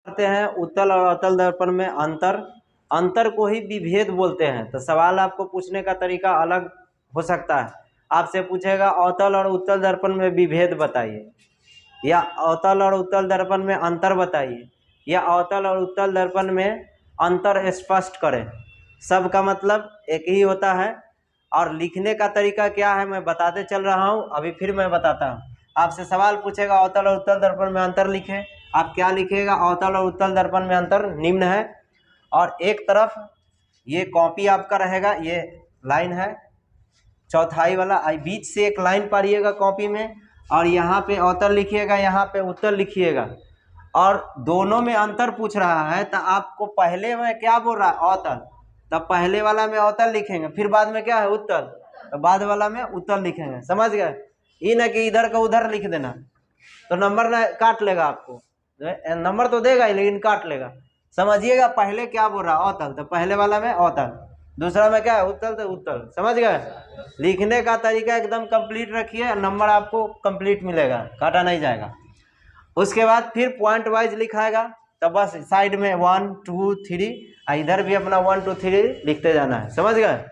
करते हैं उत्तल और अवतल दर्पण में अंतर को ही विभेद बोलते हैं। तो सवाल आपको पूछने का तरीका अलग हो सकता है। आपसे पूछेगा अवतल और उत्तल दर्पण में विभेद बताइए, या अवतल और उत्तल दर्पण में अंतर बताइए, या अवतल और उत्तल दर्पण में अंतर स्पष्ट करें। सब का मतलब एक ही होता है और लिखने का तरीका क्या है मैं बताते चल रहा हूँ। अभी फिर मैं बताता हूँ। आपसे सवाल पूछेगा अवतल और उत्तल दर्पण में अंतर लिखें, आप क्या लिखिएगा? अवतल और उत्तल दर्पण में अंतर निम्न है। और एक तरफ ये कॉपी आपका रहेगा, ये लाइन है चौथाई वाला, बीच से एक लाइन पाड़िएगा कॉपी में और यहाँ पे अवतल लिखिएगा, यहाँ पे उत्तल लिखिएगा। और दोनों में अंतर पूछ रहा है तो आपको पहले में क्या बोल रहा है? अवतल, तब पहले वाला में अवतल लिखेंगे, फिर बाद में क्या है? उत्तल, तो बाद वाला में उत्तल लिखेंगे। समझ गए? ये ना कि इधर का उधर लिख देना तो नंबर ना काट लेगा आपको, नंबर तो देगा ही लेकिन काट लेगा। समझिएगा पहले क्या बोल रहा है? अवतल, तो पहले वाला में अवतल, दूसरा में क्या है? उत्तल, तो उत्तल। समझ गए? लिखने का तरीका एकदम कंप्लीट रखिए, नंबर आपको कंप्लीट मिलेगा, काटा नहीं जाएगा। उसके बाद फिर पॉइंट वाइज लिखाएगा, तो बस साइड में 1 2 3, इधर भी अपना 1 2 3 लिखते जाना है। समझ गए?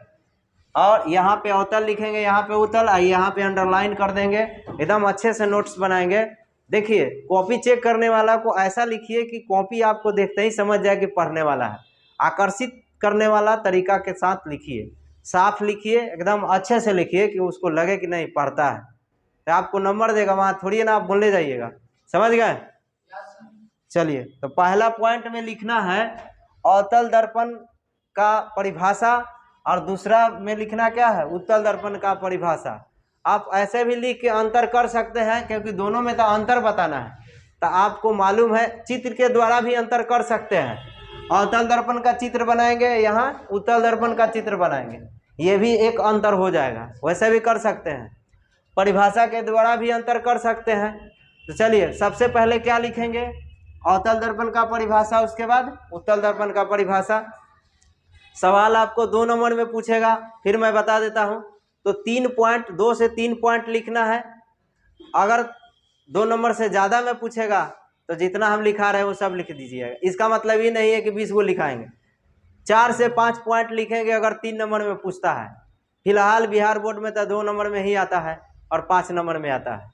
और यहाँ पे अवतल लिखेंगे, यहाँ पे उत्तल, यहाँ पे अंडरलाइन कर देंगे, एकदम अच्छे से नोट्स बनाएंगे। देखिए कॉपी चेक करने वाला को ऐसा लिखिए कि कॉपी आपको देखते ही समझ जाए कि पढ़ने वाला है। आकर्षित करने वाला तरीका के साथ लिखिए, साफ लिखिए, एकदम अच्छे से लिखिए कि उसको लगे कि नहीं पढ़ता है, तो आपको नंबर देगा। वहाँ थोड़ी ना आप बोलने जाइएगा। समझ गए? चलिए, तो पहला पॉइंट में लिखना है अवतल दर्पण का परिभाषा और दूसरा में लिखना क्या है? उत्तल दर्पण का परिभाषा। आप ऐसे भी लिख के अंतर कर सकते हैं क्योंकि दोनों में तो अंतर बताना है, तो आपको मालूम है चित्र के द्वारा भी अंतर कर सकते हैं। अवतल दर्पण का चित्र बनाएंगे, यहाँ उत्तल दर्पण का चित्र बनाएंगे, ये भी एक अंतर हो जाएगा। वैसे भी कर सकते हैं, परिभाषा के द्वारा भी अंतर कर सकते हैं। तो चलिए सबसे पहले क्या लिखेंगे? अवतल दर्पण का परिभाषा, उसके बाद उत्तल दर्पण का परिभाषा। सवाल आपको 2 नंबर में पूछेगा, फिर मैं बता देता हूं। तो 3 पॉइंट, 2 से 3 पॉइंट लिखना है। अगर 2 नंबर से ज़्यादा में पूछेगा तो जितना हम लिखा रहे हैं वो सब लिख दीजिएगा। इसका मतलब ये नहीं है कि 20 को लिखाएंगे, 4 से 5 पॉइंट लिखेंगे अगर 3 नंबर में पूछता है। फिलहाल बिहार बोर्ड में तो 2 नंबर में ही आता है और 5 नंबर में आता है।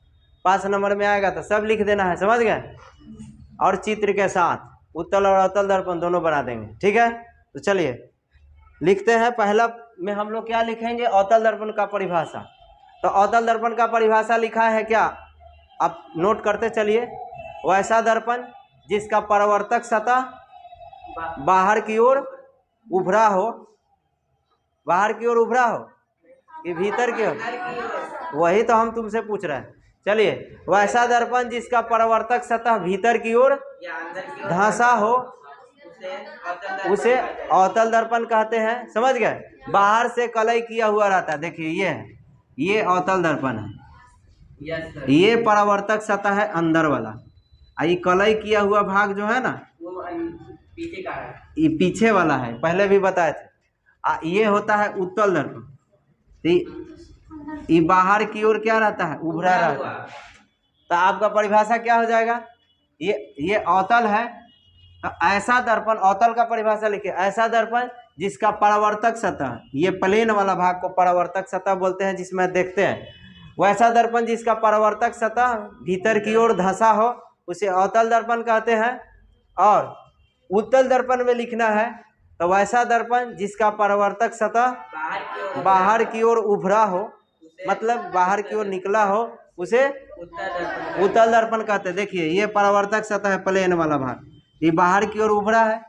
5 नंबर में आएगा तो सब लिख देना है। समझ गए? और चित्र के साथ उत्तल और अवतल दर्पण दोनों बना देंगे। ठीक है, तो चलिए लिखते हैं। पहला में हम लोग क्या लिखेंगे? अवतल दर्पण का परिभाषा। तो अवतल दर्पण का परिभाषा लिखा है क्या? आप नोट करते चलिए। वैसा दर्पण जिसका परावर्तक सतह बाहर की ओर उभरा हो, बाहर की ओर उभरा हो कि भीतर की ओर? वही तो हम तुमसे पूछ रहे हैं। चलिए, वैसा दर्पण जिसका परावर्तक सतह भीतर की ओर धंसा हो उसे अवतल दर्पण कहते हैं। समझ गए? बाहर से कलई किया हुआ रहता है, देखिए ये है, ये अवतल दर्पण है। ये परावर्तक सतह है अंदर वाला, ये कलई किया हुआ भाग जो है ना वो पीछे का है, ये पीछे वाला है, पहले भी बताए थे। ये होता है उत्तल दर्पण। ये बाहर की ओर क्या रहता है? उभरा रहता है। तो आपका परिभाषा क्या हो जाएगा? ये अवतल है। ऐसा दर्पण, अवतल का परिभाषा लिखिए, ऐसा दर्पण जिसका परावर्तक सतह, ये प्लेन वाला भाग को परावर्तक सतह बोलते हैं जिसमें देखते हैं, वैसा दर्पण जिसका परावर्तक सतह भीतर की ओर धंसा हो उसे अवतल दर्पण कहते हैं। और उत्तल दर्पण में लिखना है तो वैसा दर्पण जिसका परावर्तक सतह बाहर की ओर उभरा हो, मतलब बाहर की ओर निकला हो, उसे उत्तल दर्पण कहते हैं। देखिए ये परावर्तक सतह है प्लेन वाला भाग, ये बाहर की ओर उभरा है,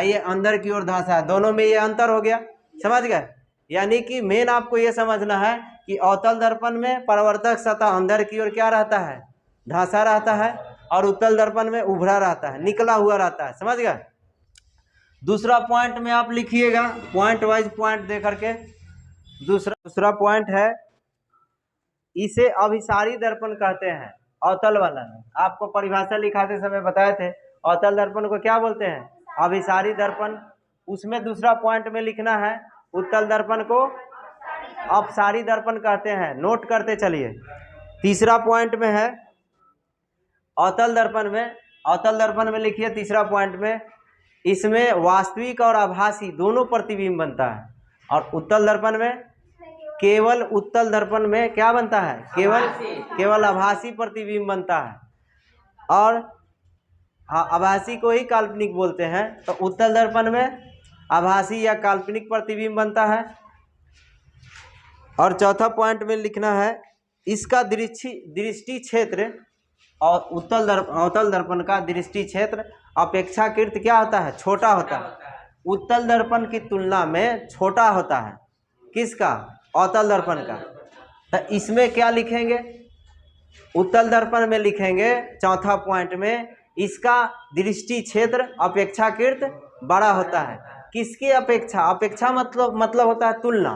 ये अंदर की ओर धंसा है, दोनों में ये अंतर हो गया। समझ गए? यानी कि मेन आपको ये समझना है कि अवतल दर्पण में परावर्तक सतह अंदर की ओर क्या रहता है? धंसा रहता है, और उत्तल दर्पण में उभरा रहता है, निकला हुआ रहता है। समझ गए? दूसरा पॉइंट में आप लिखिएगा, पॉइंट वाइज पॉइंट दे करके। दूसरा पॉइंट है, इसे अभिसारी दर्पण कहते हैं। अवतल वाला में आपको परिभाषा लिखाते समय बताए थे, अवतल दर्पण को क्या बोलते हैं? अभिसारी दर्पण। उसमें दूसरा पॉइंट में लिखना है उत्तल दर्पण को अपसारी दर्पण कहते हैं। नोट करते चलिए। तीसरा पॉइंट में है अवतल दर्पण में अवतल दर्पण में लिखिए तीसरा पॉइंट में, इसमें वास्तविक और आभासी दोनों प्रतिबिंब बनता है। और उत्तल दर्पण में केवल, उत्तल दर्पण में क्या बनता है, केवल आभासी प्रतिबिंब बनता है। और हाँ, आभासी को ही काल्पनिक बोलते हैं। तो उत्तल दर्पण में आभासी या काल्पनिक प्रतिबिंब बनता है। और चौथा पॉइंट में लिखना है, इसका दृष्टि क्षेत्र और अवतल दर्पण का दृष्टि क्षेत्र अपेक्षाकृत क्या होता है, छोटा होता है। उत्तल दर्पण की तुलना में छोटा होता है। किसका, अवतल दर्पण का। तो इसमें क्या लिखेंगे, उत्तल दर्पण में लिखेंगे चौथा पॉइंट में, इसका दृष्टि क्षेत्र अपेक्षाकृत बड़ा होता है। किसकी अपेक्षा, अपेक्षा मतलब होता है तुलना।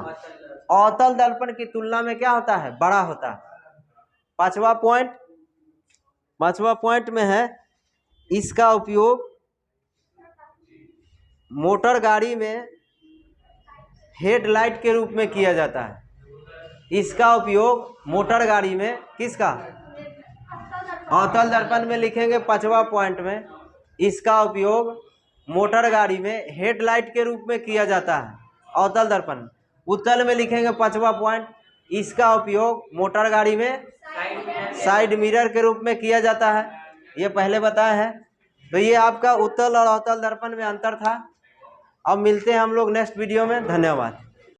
अवतल दर्पण की तुलना में क्या होता है, बड़ा होता है। पांचवा पॉइंट में है, इसका उपयोग मोटर गाड़ी में हेडलाइट के रूप में किया जाता है। इसका उपयोग मोटर गाड़ी में, किसका, अवतल दर्पण में लिखेंगे पांचवा पॉइंट में, इसका उपयोग मोटर गाड़ी में हेडलाइट के रूप में किया जाता है, अवतल दर्पण। उत्तल में लिखेंगे पांचवा पॉइंट, इसका उपयोग मोटर गाड़ी में साइड मिरर के रूप में किया जाता है। ये पहले बताया है। तो ये आपका उत्तल और अवतल दर्पण में अंतर था। अब मिलते हैं हम लोग नेक्स्ट वीडियो में। धन्यवाद।